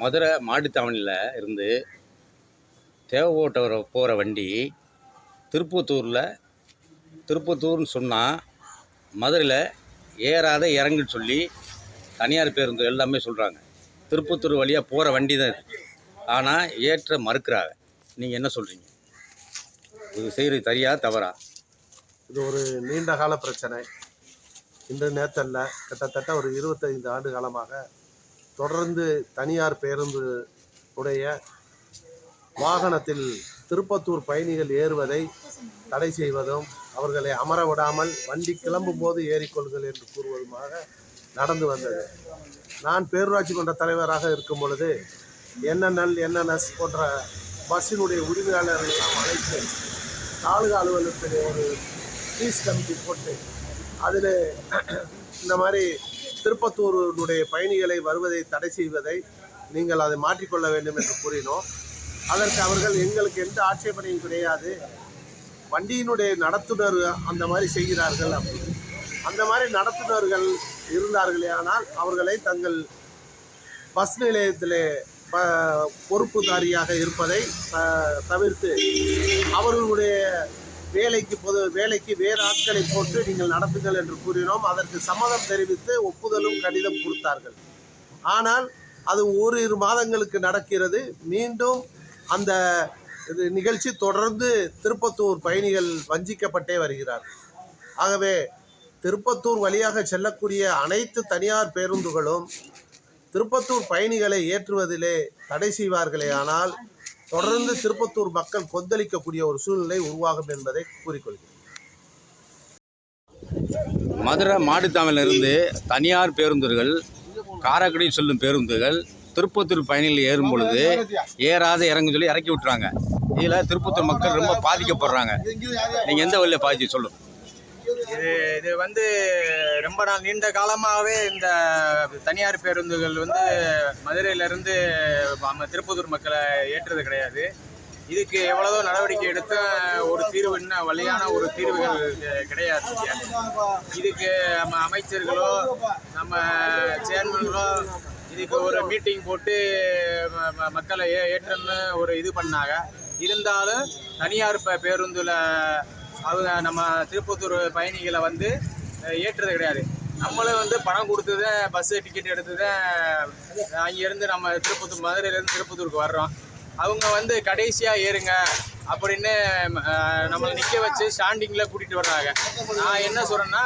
மதுரை மாட்டுத்தாவணியில் இருந்து தேவகோட்டை போகிற வண்டி திருப்பத்தூர்னு சொன்னால் மதுரையில் ஏறாத இறங்குன்னு சொல்லி தனியார் பேருந்து எல்லாமே சொல்கிறாங்க. திருப்பத்தூர் வழியாக போகிற வண்டி தான் இது. ஆனால் ஏற்ற மறுக்கிறாங்க. நீங்கள் என்ன சொல்கிறீங்க? இது செய்கிறது சரியா தவறா? இது ஒரு நீண்ட கால பிரச்சனை. இந்த நேரத்தில் கிட்டத்தட்ட ஒரு 25 ஆண்டு காலமாக தொடர்ந்து தனியார் பேருந்து உடைய வாகனத்தில் திருப்பத்தூர் பயணிகள் ஏறுவதை தடை செய்வதும், அவர்களை அமர விடாமல் வண்டி கிளம்பும் போது ஏறிக்கொள்ளுங்கள் என்று கூறுவதுமாக நடந்து வந்தது. நான் பேரூராட்சி மன்ற தலைவராக இருக்கும் பொழுது என்என்எல், என்என்எஸ் போன்ற பஸ்ஸினுடைய உரிமையாளர்களெல்லாம் அழைத்து தாலுகா அலுவலகத்தில் ஒரு பீஸ் கமிட்டி போட்டு அதில் இந்த மாதிரி திருப்பத்தூருடைய பயணிகளை வருவதை தடை செய்வதை நீங்கள் அதை மாற்றிக்கொள்ள வேண்டும் என்று கூறினோம். அதற்கு அவர்கள் எங்களுக்கு எந்த ஆட்சேபனையும் கிடையாது, வண்டியினுடைய நடத்துனர் அந்த மாதிரி செய்கிறார்கள் அப்படின்னு. அந்த மாதிரி நடத்துனர்கள் இருந்தார்களே ஆனால் அவர்களை தங்கள் பஸ் நிலையத்திலே பொறுப்புதாரியாக இருப்பதை தவிர்த்து அவர்களுடைய வேலைக்கு வேறு ஆட்களை போட்டு நீங்கள் நடத்துங்கள் என்று கூறினோம். அதற்கு சம்மதம் தெரிவித்து ஒப்புதலும் கடிதம் கொடுத்தார்கள். ஆனால் அது ஓரிரு மாதங்களுக்கு நடக்கிறது. மீண்டும் அந்த நிகழ்ச்சி தொடர்ந்து திருப்பத்தூர் பயணிகள் வஞ்சிக்கப்பட்டே வருகிறார்கள். ஆகவே திருப்பத்தூர் வழியாக செல்லக்கூடிய அனைத்து தனியார் பேருந்துகளும் திருப்பத்தூர் பயணிகளை ஏற்றுவதிலே தடை செய்வார்களே ஆனால் தொடர்ந்து திருப்பத்தூர் மக்கள் கொந்தளிக்கக்கூடிய ஒரு சூழ்நிலை உருவாகும் என்பதை கூறிக்கொள்கிறேன். மதுரை மாட்டுத்தாவணியிலிருந்து தனியார் பேருந்துகள், காரைக்குடி செல்லும் பேருந்துகள் திருப்பத்தூர் பயணிகள் ஏறும் பொழுது ஏறாத இறங்கு சொல்லி இறக்கி விட்டுறாங்க. இதில் திருப்பத்தூர் மக்கள் ரொம்ப பாதிக்கப்படுறாங்க. நீங்கள் எந்த வழியில் பாதிச்சு சொல்லுங்கள். இது வந்து ரொம்ப நீண்ட காலமாகவே இந்த தனியார் பேருந்துகள் வந்து மதுரையிலேருந்து திருப்பத்தூர் மக்களை ஏற்றுறது கிடையாது. இதுக்கு எவ்வளவோ நடவடிக்கை எடுத்த ஒரு தீர்வு, இன்னும் வழியான ஒரு தீர்வுகள் கிடையாது. இதுக்கு நம்ம அமைச்சர்களோ நம்ம சேர்மன்களோ இதுக்கு ஒரு மீட்டிங் போட்டு மக்களை ஏற்றன்னு ஒரு இது பண்ணாங்க. இருந்தாலும் தனியார் பேருந்தில் அவங்க நம்ம திருப்பத்தூர் பயணிகளை வந்து ஏற்றுறது கிடையாது. நம்மளும் வந்து பணம் கொடுத்ததை பஸ்ஸு டிக்கெட் எடுத்ததை அங்கேருந்து நம்ம மதுரையிலேருந்து திருப்பத்தூருக்கு வர்றோம். அவங்க வந்து கடைசியாக ஏறுங்க அப்படின்னு நம்மளை நிற்க வச்சு ஸ்டாண்டிங்கில் கூட்டிகிட்டு வர்றாங்க. நான் என்ன சொல்கிறேன்னா,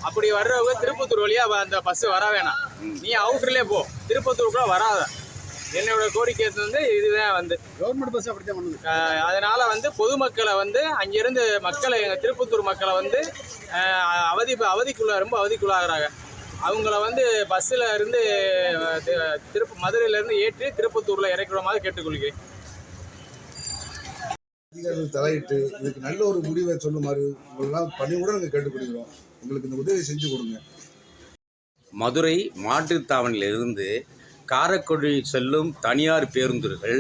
அப்படி வர்றவங்க திருப்பத்தூர் வழியாக அந்த பஸ்ஸு வர வேணாம், நீ அவுட்டர்லேயே போ, திருப்பத்தூருக்குள்ளே வராத. என்னோட கோரிக்கை வந்து இதுதான் வந்து கவர்மெண்ட் பஸ் அப்படித்தான் பண்ணுது. அதனால வந்து பொதுமக்களை வந்து அங்கிருந்து மக்களை, எங்கள் திருப்பத்தூர் மக்களை வந்து ரொம்ப அவதிக்குள்ளாகிறாங்க. அவங்கள வந்து பஸ்ஸில் இருந்து மதுரையிலேருந்து ஏற்றி திருப்பத்தூரில் இறக்கிற மாதிரி கேட்டுக்கொள்கிறேன். அதிகாரிகள் தலையிட்டு இதுக்கு நல்ல ஒரு முடிவை சொல்லுமாறு உங்களெல்லாம் பண்ணி கூட நாங்கள் கேட்டுக்கொள்கிறோம். எங்களுக்கு இந்த உதவி செஞ்சு கொடுங்க. மதுரை மாட்டுத்தாவணியிலிருந்து காரைக்குடி செல்லும் தனியார் பேருந்துகள்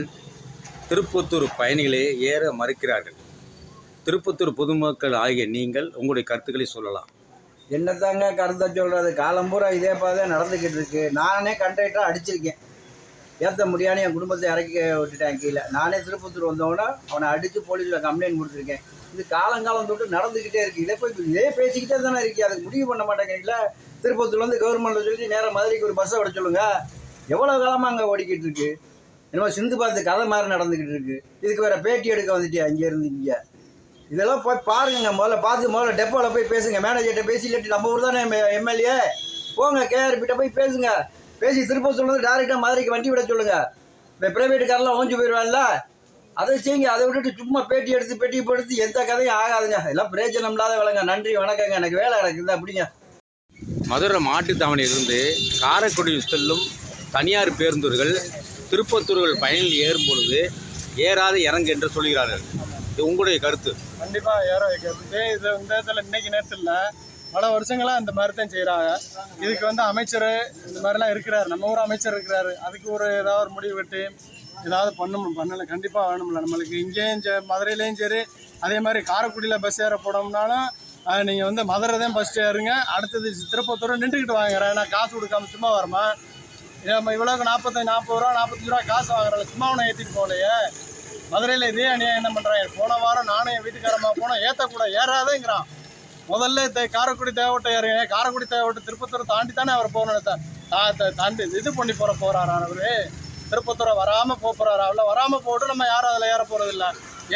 திருப்பத்தூர் பயணிகளை ஏற மறுக்கிறார்கள். திருப்பத்தூர் பொதுமக்கள் ஆகிய நீங்கள் உங்களுடைய கருத்துக்களை சொல்லலாம். என்னத்தாங்க கருத்தை சொல்கிறது? காலம்பூரா இதே பாதை நடந்துக்கிட்டு இருக்கு. நானே கண்டக்டராக அடிச்சிருக்கேன், ஏற்ற முடியாமல் என் குடும்பத்தை இறக்கி விட்டுட்டேன் கீழே. நானே திருப்பத்தூர் வந்தவொடனே அவனை அடித்து போலீஸில் கம்ப்ளைண்ட் கொடுத்துருக்கேன். இது காலங்காலம் தொட்டு நடந்துக்கிட்டே இருக்குது. இதே பேசிக்கிட்டே தானே இருக்கு. அதுக்கு முடிவு பண்ண மாட்டேங்கிறீங்களா? திருப்பத்தூர்லேருந்து கவர்மெண்ட்டில் சொல்லி நேராக மதுரைக்கு ஒரு பஸ்ஸை விட சொல்லுங்கள். எவ்வளோ காலமாக அங்கே ஓடிக்கிட்டு இருக்கு. என்னமோ சிந்து பார்த்து கதை மாதிரி நடந்துக்கிட்டு இருக்கு. இதுக்கு வேறு பேட்டி எடுக்க வந்துட்டே அங்கேருந்து இங்கே. இதெல்லாம் போய் பாருங்க. முதல்ல டெப்போவில் போய் பேசுங்க. மேனேஜர்கிட்ட பேசி, இல்லாட்டி நம்ம ஊர் தானே எம்எல்ஏ, போங்க கேஆர்பிட்ட போய் பேசுங்க. பேசி திருப்பத்தூர்லேருந்து டேரெக்டாக மதுரைக்கு வண்டி விட சொல்லுங்கள். இப்போ ப்ரைவேட்டுக்காரெலாம் ஓஞ்சி போயிடுவான்ல, அதை செய்யுங்க. அதை விட்டுட்டு சும்மா பேட்டி எடுத்து எந்த கதையும் ஆகாதுங்க. இதெல்லாம் பிரயோஜனம் இல்லாத வேலைங்க. நன்றி, வணக்கங்க. எனக்கு வேலை இருக்குது அப்படிங்க. மதுரை மாட்டுத்தாவணியிலிருந்து காரைக்குடி செல்லும் தனியார் பேருந்துகள் திருப்பத்தூர்கள் பயணிகள் ஏறும் பொழுது ஏறாத இறங்கு என்று சொல்கிறார்கள். இது உங்களுடைய கருத்து? கண்டிப்பாக ஏற வைக்கிறது. இது இந்த இடத்துல இன்னைக்கு நேரத்தில் பல வருஷங்களாக இந்த மாதிரி தான் செய்கிறாங்க. இதுக்கு வந்து அமைச்சர் இந்த மாதிரிலாம் இருக்கிறார், நம்ம ஊர் அமைச்சர் இருக்கிறாரு. அதுக்கு ஏதாவது ஒரு முடிவு விட்டு ஏதாவது பண்ணலை. கண்டிப்பாக வேணும்ல நம்மளுக்கு. இங்கேயும் மதுரையிலையும் சரி, அதே மாதிரி காரைக்குடியில் பஸ் ஏற போனோம்னாலும் நீங்கள் வந்து மதுரை தான் ஃபஸ்ட்டு ஏறுங்க, அடுத்தது திருப்பத்தூர் நின்றுக்கிட்டு வாங்குறேன். நான் காசு கொடுக்காம சும்மா வரமா? நம்ம இவ்வளோக்கு 40 ரூபா 45 ரூபா காசு வாங்குறாங்க, சும்மா அவனை ஏற்றிட்டு போகலையே. மதுரையில் இதே அநியாயம் என்ன பண்ணுறாங்க? போன வாரம் நானும் என் வீட்டுக்காரமா போனோம், ஏற்றக்கூட ஏறாதேங்கிறான். முதல்ல காரைக்குடி தேவட்டை ஏறுங்க, காரைக்குடி தேவட்டை திருப்பத்தூர் தாண்டி தானே அவர் போகணும். தாண்டி இது பண்ணி போகிறாரு அவர். திருப்பத்தூரை வராமல் போகிறாரு. அவ்வளோ வராமல் போட்டு நம்ம யாரும் அதில் ஏற போகிறதில்ல.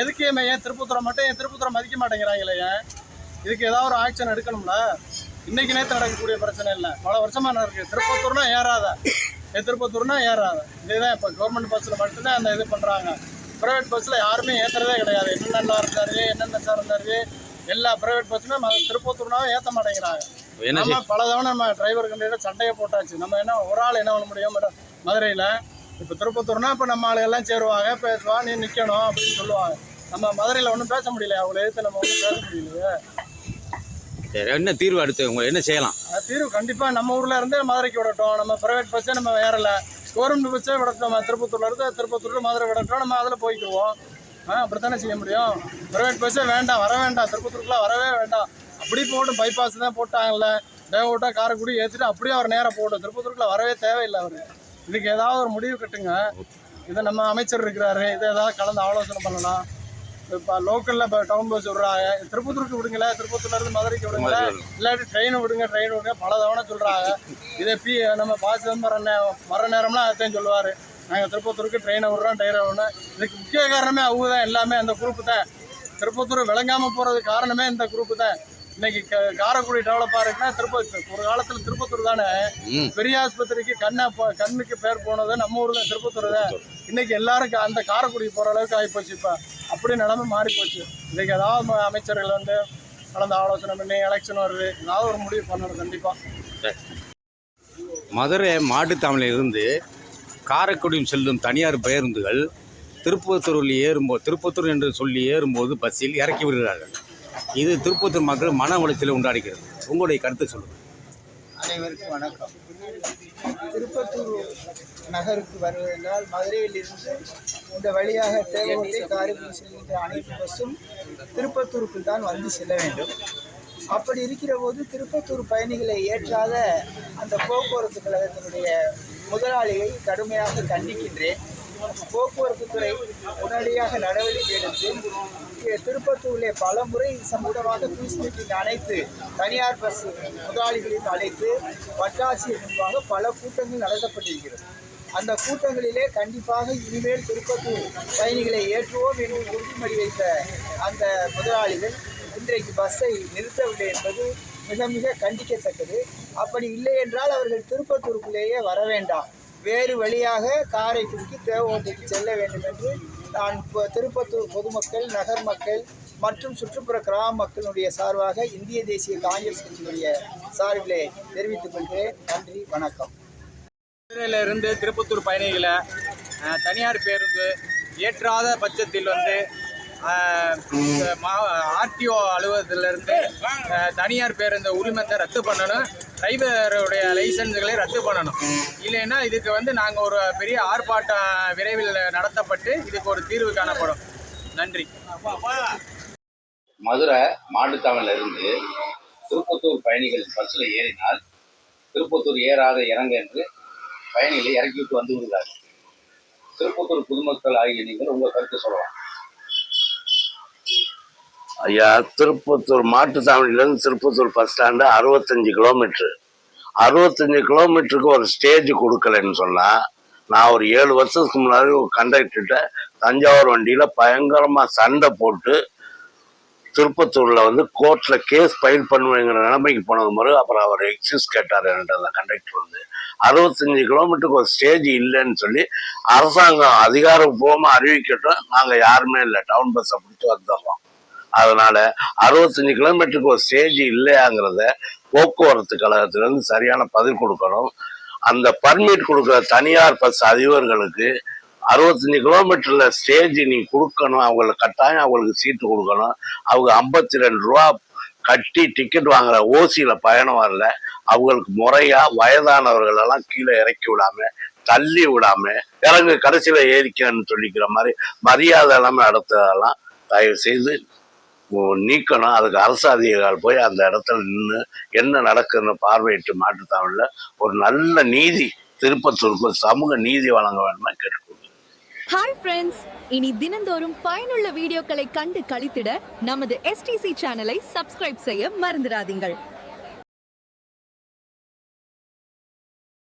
எதுக்கு ஏன் திருப்பத்தூரை மட்டும் ஏன் திருப்பத்தூரை மதிக்க மாட்டேங்கிறாங்களே? ஏன் இதுக்கு ஏதாவது ஒரு ஆக்ஷன் எடுக்கணும்ல. இன்னைக்கு நேற்று நடக்கக்கூடிய பிரச்சனை இல்லை, பல வருஷமாக நடக்குது. திருப்பத்தூர்னா ஏறாத, திருப்பத்தூர்னா ஏறாத. இதுதான் இப்போ கவர்மெண்ட் பஸ்ஸில் மட்டும்தான் அந்த இது பண்ணுறாங்க. ப்ரைவேட் பஸ்ஸில் யாருமே ஏற்றுறதே கிடையாது. என்னென்ன இருந்தாரு, என்னென்ன சார் இருந்தாரு, எல்லா ப்ரைவேட் பஸ்ஸுமே திருப்பத்தூர்னாவே ஏற்ற மாட்டேங்கிறாங்க. நம்ம பல தவணை நம்ம டிரைவர் கண்டிப்பாக சண்டையை போட்டாச்சு. நம்ம என்ன ஒரு ஆள் என்ன பண்ண முடியும் மதுரையில்? இப்போ திருப்பத்தூர்னா இப்போ நம்ம ஆளுகள்லாம் சேருவாங்க, பேசுவா, நீ நிற்கணும் அப்படின்னு சொல்லுவாங்க. நம்ம மதுரையில் ஒன்றும் பேச முடியல, அவங்கள எதிர்த்து நம்ம ஒன்றும் பேச முடியலையே. என்ன தீர்வு அடுத்து உங்க என்ன செய்யலாம்? தீர்வு கண்டிப்பாக நம்ம ஊரில் இருந்து மதுரைக்கு விடட்டும். நம்ம ப்ரைவேட் பஸ்ஸே நம்ம ஏறலை, கவர்மெண்ட் பஸ்ஸே விடட்டும். திருப்பத்தூர்ல இருந்து திருப்பத்தூர் மதுரை விடட்டும், நம்ம அதில் போய்க்குவோம். அப்படித்தானே செய்ய முடியும். ப்ரைவேட் பஸ்ஸே வேண்டாம், வர வேண்டாம், திருப்பத்தூருக்குலாம் வரவே வேண்டாம். அப்படி போட்டும், பைபாஸ் தான் போட்டாங்கல்ல, தேவட்டா காரைக்குடி ஏற்றிட்டு அப்படியே அவர் நேராக போட்டும். திருப்பத்தூருக்குள்ள வரவே தேவையில்லை அவர். இதுக்கு ஏதாவது ஒரு முடிவு கட்டுங்க. இதை நம்ம அமைச்சர் இருக்கிறாரு, இதை ஏதாவது கலந்து ஆலோசனை பண்ணலாம். இப்போ லோக்கலில் இப்போ டவுன் பஸ் விடுறாங்க, திருப்பத்தூருக்கு விடுங்களேன், திருப்பத்தூர்லேருந்து மதுரைக்கு விடுங்களேன், இல்லாட்டி ட்ரெயின் விடுங்க பல தவணை சொல்கிறாங்க. இதை நம்ம பாஸ் வர நேரம்லாம் அதையும் சொல்லுவார், நாங்கள் திருப்பத்தூருக்கு ட்ரெயினை விடுறோம், டயரை விடுறோம். இதுக்கு முக்கிய காரணமே அவங்க தான், எல்லாமே அந்த குரூப்பு தான். திருப்பத்தூர் விளங்காமல் போகிறதுக்கு காரணமே இந்த குரூப்பு தான். இன்னைக்கு காரைக்குடி டெவலப்பாக இருக்குன்னா திருப்பத்தூர் ஒரு காலத்தில் திருப்பத்தூர் தானே பெரிய ஆஸ்பத்திரிக்கு கண்ணுக்கு பேர் போனது நம்ம ஊர் தான், திருப்பத்தூர் தான். இன்னைக்கு எல்லாருக்கும் அந்த காரைக்குடி போகிற அளவுக்கு ஆகிப்போச்சு. இப்போ அப்படி நிலைமை மாறி போச்சு. இன்னைக்கு ஏதாவது அமைச்சர்கள் கலந்து ஆலோசனை பண்ணி எலெக்ஷன் வருது, ஏதாவது ஒரு முடிவு பண்ணணும் கண்டிப்பாக. மதுரை மாட்டுத்தாவணியில் இருந்து காரைக்குடியும் செல்லும் தனியார் பேருந்துகள் திருப்பத்தூரில் ஏறும்போது, திருப்பத்தூர் என்று சொல்லி ஏறும்போது பஸ்ஸில் இறக்கி விடுகிறார்கள். இது திருப்பத்தூர் மக்கள் மன உளைச்சலை உண்டாடுகிறது. உங்களுடைய கருத்தை சொல்லுங்கள். அனைவருக்கும் வணக்கம். திருப்பத்தூர் நகருக்கு வருவதென்றால் மதுரையில் இருந்து இந்த வழியாக தேவகோட்டை காரைக்குடி செல்கின்ற அனைத்து பஸ்ஸும் திருப்பத்தூருக்கு தான் வந்து செல்ல வேண்டும். அப்படி இருக்கிற போது திருப்பத்தூர் பயணிகளை ஏற்றாத அந்த போக்குவரத்து கழகத்தினுடைய முதலாளியை கடுமையாக கண்டிக்கின்றேன். போக்குவரத்து துறை உடனடியாக நடவடிக்கை எடுத்து திருப்பத்தூரிலே பல முறை சம்பந்தமாக பீஸ் மீட்டிங் அழைத்து தனியார் பஸ் முதலாளிகளையும் அழைத்து வட்டாட்சியர் முன்பாக பல கூட்டங்கள் நடத்தப்பட்டிருக்கிறது. அந்த கூட்டங்களிலே கண்டிப்பாக இனிமேல் திருப்பத்தூர் பயணிகளை ஏற்றுவோம் என்று உறுதிமொழி வைத்த அந்த முதலாளிகள் இன்றைக்கு பஸ்ஸை நிறுத்தவில்லை என்பது மிக மிக கண்டிக்கத்தக்கது. அப்படி இல்லை என்றால் அவர்கள் திருப்பத்தூருக்குள்ளேயே வர வேண்டாம், வேறு வழியாக காரைக்குடிக்கு தேவகோட்டைக்கு செல்ல வேண்டும் என்று நான் திருப்பத்தூர் பொதுமக்கள், நகர் மக்கள் மற்றும் சுற்றுப்புற கிராம மக்களுடைய சார்பாக இந்திய தேசிய காங்கிரஸ் கட்சியினுடைய சார்பிலே தெரிவித்துக் கொள்கிறேன். நன்றி, வணக்கம். மதுரையிலிருந்து திருப்பத்தூர் பயணிகளை தனியார் பேருந்து ஏற்றாத பட்சத்தில் ஆர்டிஓ அலுவலகத்திலிருந்து தனியார் பேருந்து உரிமத்தை ரத்து பண்ணணும், டிரைவருடைய லைசன்ஸுகளை ரத்து பண்ணணும். இல்லைன்னா இதுக்கு நாங்கள் ஒரு பெரிய ஆர்ப்பாட்டம் விரைவில் நடத்தப்பட்டு இதுக்கு ஒரு தீர்வு காணப்படும். நன்றி. மதுரை மாட்டுத்தாவணியில் இருந்து திருப்பத்தூர் பயணிகள் பஸ்ஸில் ஏறினால் திருப்பத்தூர் ஏறாத இறங்க என்று பயணிகளை இறக்கிவிட்டு வந்து விடுகிறார்கள். திருப்பத்தூர் பொதுமக்கள் ஆகிய நீங்கள் உங்கள் கருத்து சொல்லலாம். ஐயா, திருப்பத்தூர் மாட்டுத்தாவணிலேருந்து திருப்பத்தூர் பஸ் ஸ்டாண்டு 65 கிலோமீட்ரு. 65 கிலோமீட்டருக்கு ஒரு ஸ்டேஜ் கொடுக்கலன்னு சொன்னால், நான் ஒரு 7 வருஷத்துக்கு முன்னாடி ஒரு கண்டக்டர்கிட்ட தஞ்சாவூர் வண்டியில் பயங்கரமாக சண்டை போட்டு திருப்பத்தூரில் கோர்ட்டில் கேஸ் ஃபைல் பண்ணுவேங்கிற நிலைமைக்கு போனது மாதிரி அப்புறம் அவர் எக்ஸ்கியூஸ் கேட்டார் என்கிட்ட. அந்த கண்டக்டர் 65 கிலோமீட்டருக்கு ஒரு ஸ்டேஜ் இல்லைன்னு சொல்லி அரசாங்கம் அதிகாரப்பூர்வமாக அறிவிக்கட்டும், நாங்கள் யாருமே இல்லை, டவுன் பஸ்ஸை பிடிச்சி வந்துடுறோம். அதனால 65 கிலோமீட்டருக்கு ஒரு ஸ்டேஜ் இல்லையாங்கிறத போக்குவரத்து கழகத்திலிருந்து சரியான பதில் கொடுக்கணும். அந்த பர்மிட் கொடுக்குற தனியார் பஸ் அதிபர்களுக்கு 65 கிலோமீட்டர்ல ஸ்டேஜ் நீ கொடுக்கணும், அவங்களுக்கு கட்டாயம் அவங்களுக்கு சீட்டு கொடுக்கணும். அவங்க 52 ரூபா கட்டி டிக்கெட் வாங்குற ஓசியில பயணம் வரல, அவங்களுக்கு முறையா வயதானவர்கள் எல்லாம் கீழே இறக்கி விடாம தள்ளி விடாம இறங்கு கடைசியில ஏறிக்கன்னு சொல்லிக்கிற மாதிரி மரியாதை எல்லாமே நடத்துறதெல்லாம் தயவு செய்து நீக்கணும். அதுக்கு அரசு அதிகாரிகள் போய் அந்த இடத்துல நின்று என்ன நடக்குதுன்னு பார்வையிட்டு மாட்டுத்தாவணியில் ஒரு நல்ல நீதி திருப்பத்தூருக்கு சமூக நீதி வழங்க வேண்டுமா கேட்டுக்கொள்கிறேன். ஹாய் ஃப்ரெண்ட்ஸ், இனி தினந்தோறும் பயனுள்ள வீடியோக்களை கண்டு களித்திட நமது STC சேனலை சப்ஸ்கிரைப் செய்ய மறந்துடாதீங்கள்.